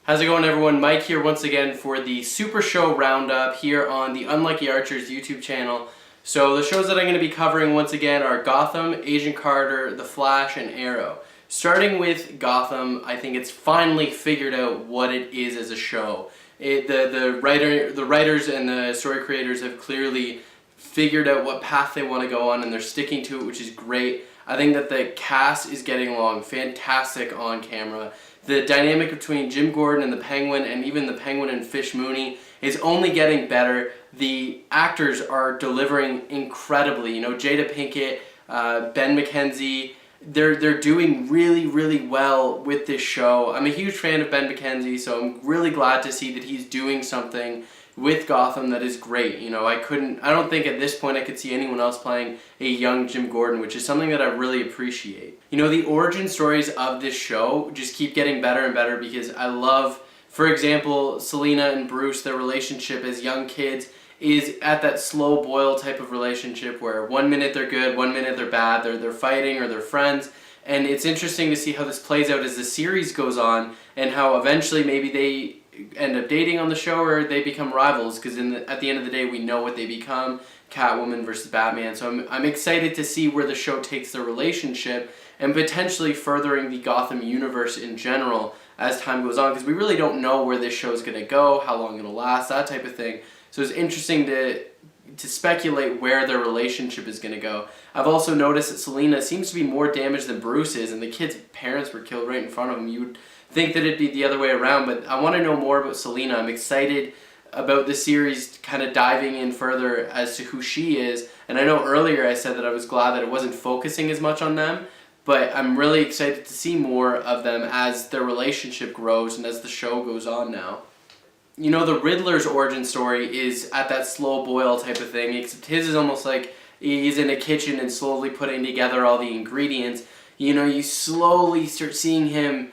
How's it going, everyone? Mike here once again for the Super Show Roundup here on the Unlucky Archers YouTube channel. So the shows that I'm going to be covering once again are Gotham, Agent Carter, The Flash, and Arrow. Starting with Gotham, I think it's finally figured out what it is as a show. The writers and the story creators have clearly figured out what path they want to go on, and they're sticking to it, which is great. I think that the cast is getting along fantastic on camera. The dynamic between Jim Gordon and the Penguin, and even the Penguin and Fish Mooney, is only getting better. The actors are delivering incredibly. You know, Jada Pinkett, Ben McKenzie, they're doing really, really well with this show. I'm a huge fan of Ben McKenzie, so I'm really glad to see that he's doing something with Gotham that is great. You know, I don't think at this point I could see anyone else playing a young Jim Gordon, which is something that I really appreciate. You know, the origin stories of this show just keep getting better and better because I love, for example, Selina and Bruce, their relationship as young kids is at that slow boil type of relationship where 1 minute they're good, 1 minute they're bad, they're fighting or they're friends. And it's interesting to see how this plays out as the series goes on and how eventually maybe they end up dating on the show or they become rivals, because at the end of the day we know what they become, Catwoman versus Batman. So I'm excited to see where the show takes their relationship and potentially furthering the Gotham universe in general as time goes on, because we really don't know where this show is going to go, how long it'll last, that type of thing. So it's interesting to speculate where their relationship is going to go. I've also noticed that Selina seems to be more damaged than Bruce is, and the kid's parents were killed right in front of him. You would think that it'd be the other way around, but I want to know more about Selina. I'm excited about the series kind of diving in further as to who she is, and I know earlier I said that I was glad that it wasn't focusing as much on them, but I'm really excited to see more of them as their relationship grows and as the show goes on now. You know, the Riddler's origin story is at that slow boil type of thing, except his is almost like he's in a kitchen and slowly putting together all the ingredients. You know, you slowly start seeing him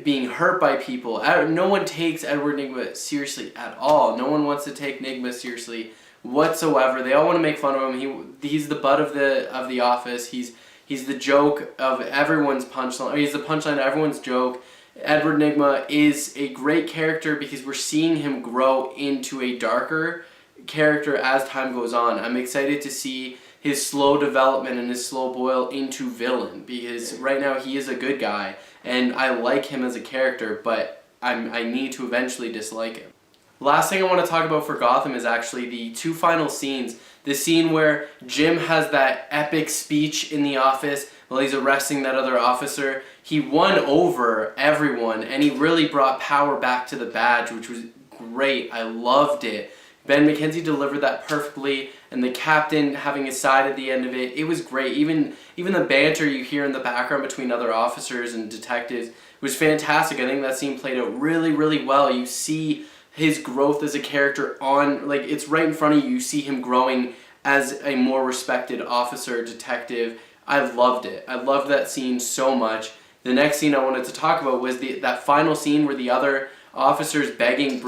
being hurt by people. No one takes Edward Nygma seriously at all. No one wants to take Nygma seriously whatsoever. They all want to make fun of him. He's the butt of the office. He's the joke of everyone's punchline. He's the punchline of everyone's joke. Edward Nygma is a great character because we're seeing him grow into a darker character as time goes on. I'm excited to see his slow development and his slow boil into villain, because right now he is a good guy and I like him as a character, but I need to eventually dislike him. Last thing I want to talk about for Gotham is actually the two final scenes. The scene where Jim has that epic speech in the office while he's arresting that other officer. He won over everyone and he really brought power back to the badge, which was great. I loved it. Ben McKenzie delivered that perfectly, and the captain having his side at the end of it, it was great. Even the banter you hear in the background between other officers and detectives was fantastic. I think that scene played out really, really well. You see his growth as a character it's right in front of you. You see him growing as a more respected officer, detective. I loved it. I loved that scene so much. The next scene I wanted to talk about was that final scene where the other officers begging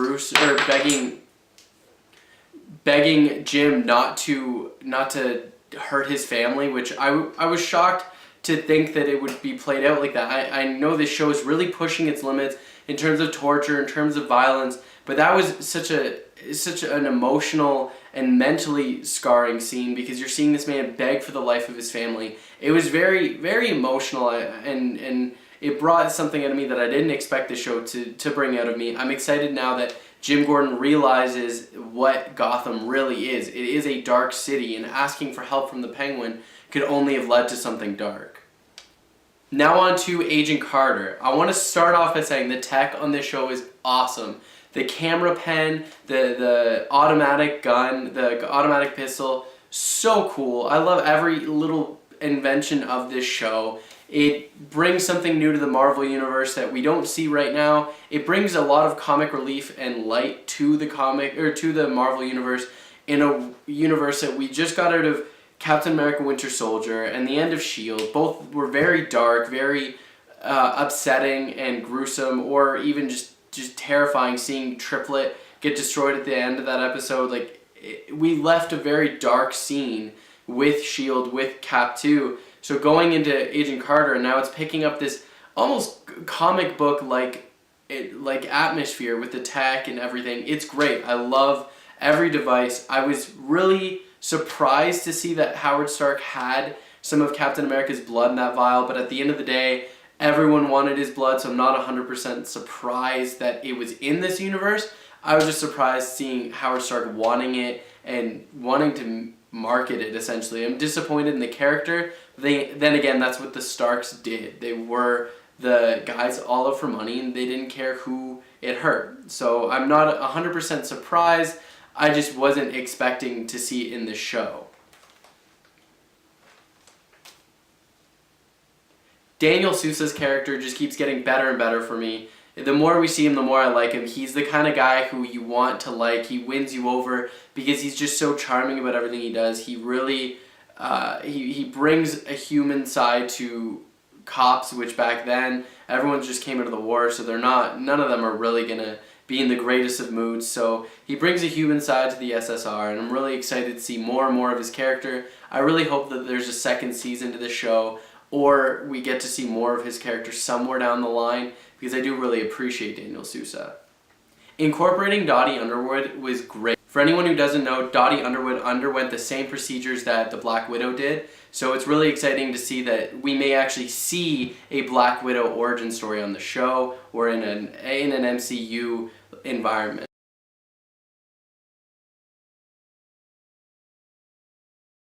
Jim not to hurt his family, which I was shocked to think that it would be played out like that. I know this show is really pushing its limits in terms of torture, in terms of violence, but that was such an emotional and mentally scarring scene because you're seeing this man beg for the life of his family. It was very, very emotional, and it brought something out of me that I didn't expect the show to bring out of me. I'm excited now that Jim Gordon realizes what Gotham really is. It is a dark city, and asking for help from the Penguin could only have led to something dark. Now on to Agent Carter. I want to start off by saying the tech on this show is awesome. The camera pen, the automatic gun, the automatic pistol, so cool. I love every little invention of this show. It brings something new to the Marvel Universe that we don't see right now. It brings a lot of comic relief and light to the Marvel Universe, in a universe that we just got out of Captain America Winter Soldier and the end of S.H.I.E.L.D. Both were very dark, very upsetting and gruesome, or even just terrifying. Seeing Triplet get destroyed at the end of that episode, we left a very dark scene with S.H.I.E.L.D., with Cap 2. So going into Agent Carter, and now it's picking up this almost comic book like like atmosphere with the tech and everything. It's great. I love every device. I was really surprised to see that Howard Stark had some of Captain America's blood in that vial, but at the end of the day, everyone wanted his blood, so I'm not 100% surprised that it was in this universe. I was just surprised seeing Howard Stark wanting it and wanting to market it, essentially. I'm disappointed in the character. Then again, that's what the Starks did. They were the guys all out for money, and they didn't care who it hurt. So I'm not 100% surprised. I just wasn't expecting to see it in the show. Daniel Sousa's character just keeps getting better and better for me. The more we see him, the more I like him. He's the kind of guy who you want to like. He wins you over because he's just so charming about everything he does. He really, he brings a human side to cops, which back then, everyone just came out of the war, so none of them are really gonna be in the greatest of moods. So he brings a human side to the SSR, and I'm really excited to see more and more of his character. I really hope that there's a second season to the show, or we get to see more of his character somewhere down the line, because I do really appreciate Daniel Sousa. Incorporating Dottie Underwood was great. For anyone who doesn't know, Dottie Underwood underwent the same procedures that the Black Widow did, so it's really exciting to see that we may actually see a Black Widow origin story on the show or in an MCU environment.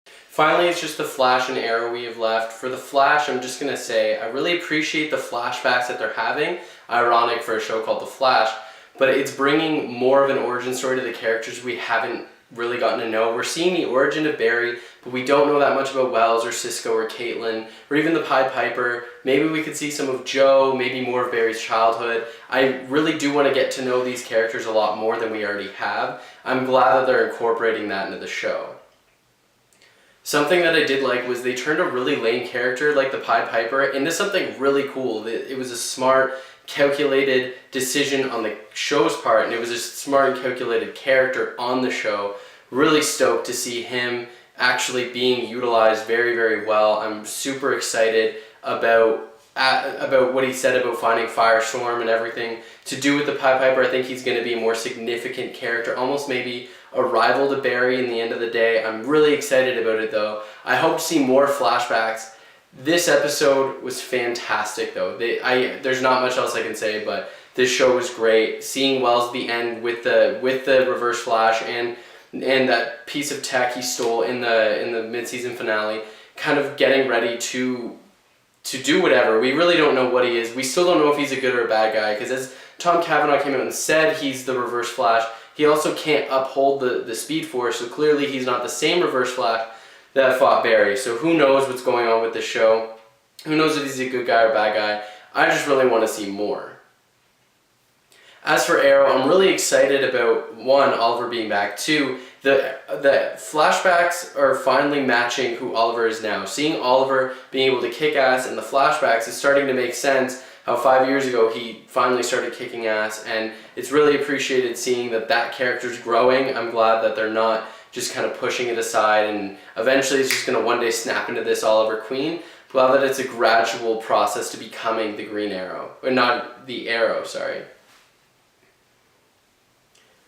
Finally, it's just the Flash and Arrow we have left. For the Flash, I'm just going to say I really appreciate the flashbacks that they're having. Ironic for a show called The Flash, but it's bringing more of an origin story to the characters we haven't really gotten to know. We're seeing the origin of Barry, but we don't know that much about Wells or Cisco or Caitlin or even the Pied Piper. Maybe we could see some of Joe, maybe more of Barry's childhood. I really do want to get to know these characters a lot more than we already have. I'm glad that they're incorporating that into the show. Something that I did like was they turned a really lame character like the Pied Piper into something really cool. It was a smart, calculated decision on the show's part, and it was a smart and calculated character on the show. Really stoked to see him actually being utilized very, very well. I'm super excited about what he said about finding Firestorm and everything to do with the Pied Piper. I think he's going to be a more significant character, almost maybe a rival to Barry in the end of the day. I'm really excited about it though. I hope to see more flashbacks. This episode was fantastic though. There's not much else I can say, but this show was great. Seeing Wells at the end with the Reverse Flash and that piece of tech he stole in the mid-season finale, kind of getting ready to do whatever. We really don't know what he is. We still don't know if he's a good or a bad guy, because as Tom Cavanaugh came out and said he's the Reverse Flash, he also can't uphold the Speed Force, so clearly he's not the same Reverse Flash that fought Barry. So who knows what's going on with this show? Who knows if he's a good guy or bad guy? I just really want to see more. As for Arrow, I'm really excited about, one, Oliver being back, two, the flashbacks are finally matching who Oliver is now. Seeing Oliver being able to kick ass in the flashbacks is starting to make sense. How 5 years ago he finally started kicking ass, and it's really appreciated seeing that character's growing. I'm glad that they're not just kind of pushing it aside and eventually it's just going to one day snap into this Oliver Queen. Glad that it's a gradual process to becoming the Green Arrow, or not the Arrow, sorry.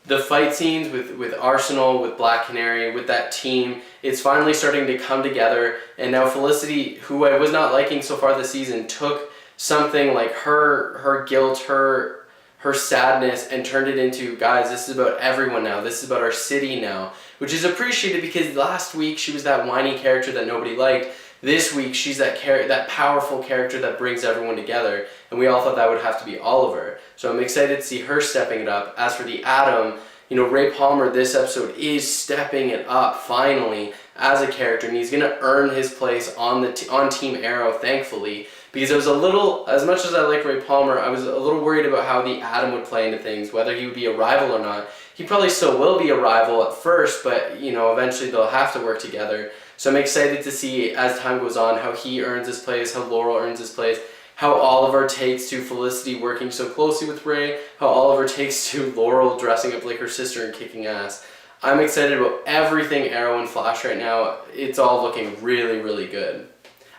The fight scenes with Arsenal, with Black Canary, with that team, it's finally starting to come together, and now Felicity, who I was not liking so far this season, took something like her guilt, her sadness, and turned it into, guys, this is about everyone now, this is about our city now, which is appreciated because last week she was that whiny character that nobody liked. This week she's that powerful character that brings everyone together, and we all thought that would have to be Oliver. So I'm excited to see her stepping it up. As for the Atom, Ray Palmer this episode is stepping it up finally as a character, and he's going to earn his place on Team Arrow, thankfully, because I was a little, as much as I like Ray Palmer, I was a little worried about how the Atom would play into things, whether he would be a rival or not. He probably still will be a rival at first, but eventually they'll have to work together. So I'm excited to see, as time goes on, how he earns his place, how Laurel earns his place, how Oliver takes to Felicity working so closely with Ray, how Oliver takes to Laurel dressing up like her sister and kicking ass. I'm excited about everything Arrow and Flash right now. It's all looking really, really good.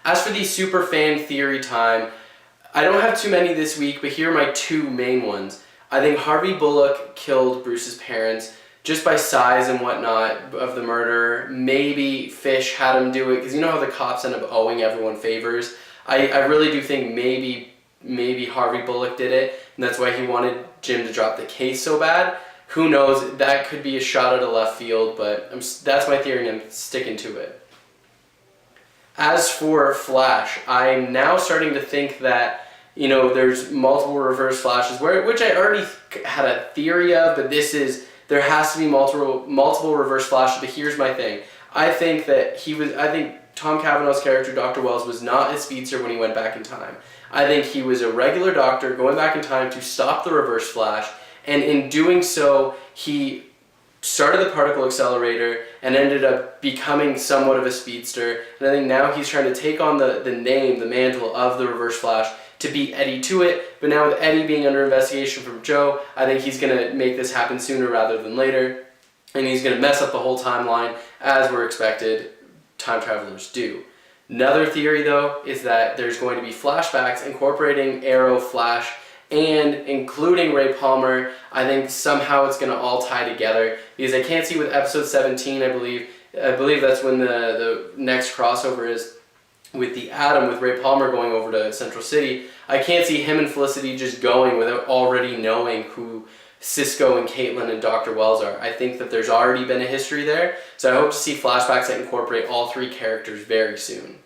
As for the super fan theory time, I don't have too many this week, but here are my two main ones. I think Harvey Bullock killed Bruce's parents just by size and whatnot of the murder. Maybe Fish had him do it, because you know how the cops end up owing everyone favors. I really do think maybe Harvey Bullock did it, and that's why he wanted Jim to drop the case so bad. Who knows? That could be a shot out of left field, but that's my theory and I'm sticking to it. As for Flash, I'm now starting to think that, you know, there's multiple reverse flashes, which I already had a theory of, but there has to be multiple reverse flashes. But here's my thing. I think Tom Cavanaugh's character, Dr. Wells, was not a speedster when he went back in time. I think he was a regular doctor going back in time to stop the reverse flash, and in doing so, he started the particle accelerator and ended up becoming somewhat of a speedster. And I think now he's trying to take on the mantle of the reverse flash to beat Eddie to it. But now with Eddie being under investigation from Joe, I think he's going to make this happen sooner rather than later. And he's going to mess up the whole timeline, as we're expected time travelers do. Another theory, though, is that there's going to be flashbacks incorporating Arrow, Flash, and including Ray Palmer. I think somehow it's going to all tie together, because I can't see with episode 17, I believe that's when the next crossover is with the Atom, with Ray Palmer going over to Central City. I can't see him and Felicity just going without already knowing who Cisco and Caitlin and Dr. Wells are. I think that there's already been a history there, so I hope to see flashbacks that incorporate all three characters very soon.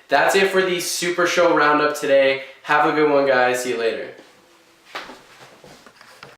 That's it for the Super Show Roundup today. Have a good one, guys. See you later.